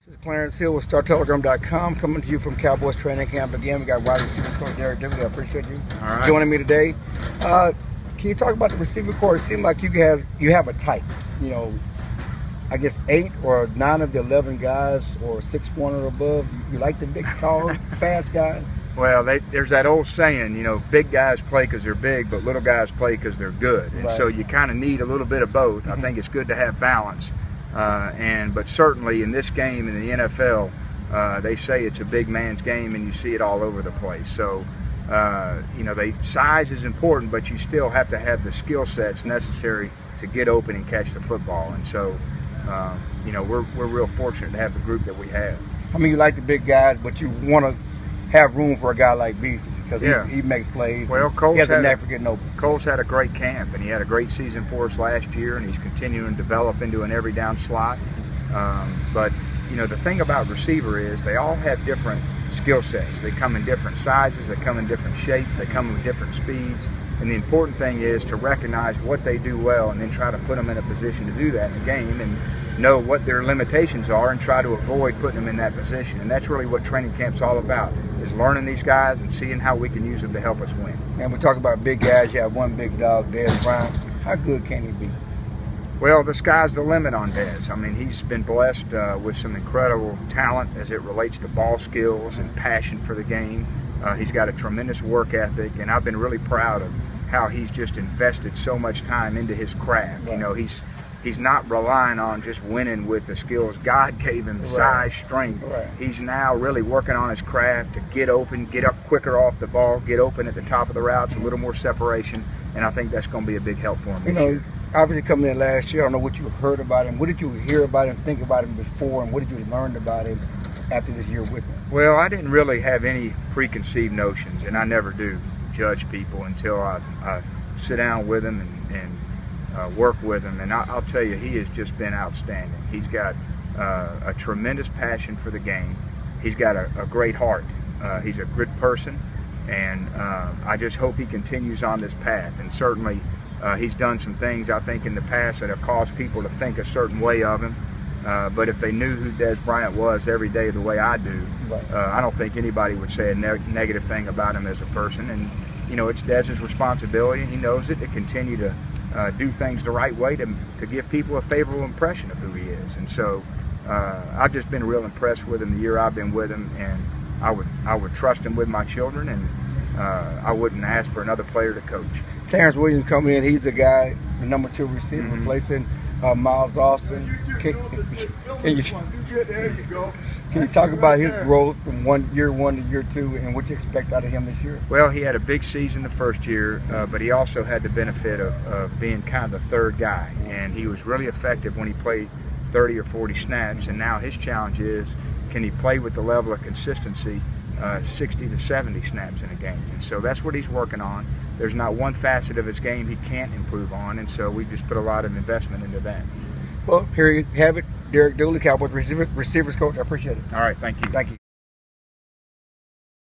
This is Clarence Hill with StarTelegram.com coming to you from Cowboys training camp again. We got wide receivers coach Dooley. I appreciate you joining me today. Can you talk about the receiver corps? It seems like you have a type. You know, I guess 8 or 9 of the 11 guys, or 6'1" or above. You like the big, tall, fast guys? Well, there's that old saying, you know, big guys play because they're big, but little guys play because they're good. And so you kind of need a little bit of both. I think it's good to have balance. But certainly in this game in the NFL, they say it's a big man's game, and you see it all over the place. So, you know, size is important, but you still have to have the skill sets necessary to get open and catch the football. And so, you know, we're real fortunate to have the group that we have. I mean, you like the big guys, but you want to have room for a guy like Beasley because he makes plays. Well, he has a knack for getting open. Cole's had a great camp, and he had a great season for us last year, and he's continuing to develop into an every down slot. But, you know, the thing about receiver is they all have different skill sets. They come in different sizes, they come in different shapes, they come with different speeds. And the important thing is to recognize what they do well and then try to put them in a position to do that in the game and know what their limitations are and try to avoid putting them in that position. And that's really what training camp's all about, is learning these guys and seeing how we can use them to help us win. And we talk about big guys. You have one big dog, Dez Bryant. How good can he be? Well, the sky's the limit on Dez. I mean, he's been blessed with some incredible talent as it relates to ball skills and passion for the game. He's got a tremendous work ethic, and I've been really proud of how he's just invested so much time into his craft. You know, he's not relying on just winning with the skills God gave him, size, strength. He's now really working on his craft to get open, get up quicker off the ball, get open at the top of the routes, a little more separation, and I think that's going to be a big help for him this year. Obviously coming in last year, I don't know what you heard about him. What did you hear about him, think about him before, and what did you learn about him after this year with him? Well, I didn't really have any preconceived notions, and I never do judge people until I sit down with him and work with him. And I'll tell you, he has just been outstanding. He's got a tremendous passion for the game. He's got a great heart. He's a good person, and I just hope he continues on this path. And certainly he's done some things, I think, in the past that have caused people to think a certain way of him. But if they knew who Dez Bryant was every day the way I do, I don't think anybody would say a negative thing about him as a person. And, you know, it's Dez's responsibility, and he knows it, to continue to do things the right way to give people a favorable impression of who he is. And so I've just been real impressed with him the year I've been with him, and I would trust him with my children, and I wouldn't ask for another player to coach. Terrence Williams come in, he's the guy, the number 2 receiver, replacing Miles Austin. Can you talk about his growth from year one to year 2 and what you expect out of him this year? Well, he had a big season the first year, but he also had the benefit of being kind of the third guy, and he was really effective when he played 30 or 40 snaps, and now his challenge is, can he play with the level of consistency 60 to 70 snaps in a game? And so that's what he's working on. There's not one facet of his game he can't improve on, and so we just put a lot of investment into that. Well, here you have it. Derek Dooley, Cowboys receivers coach. I appreciate it. All right, thank you. Thank you.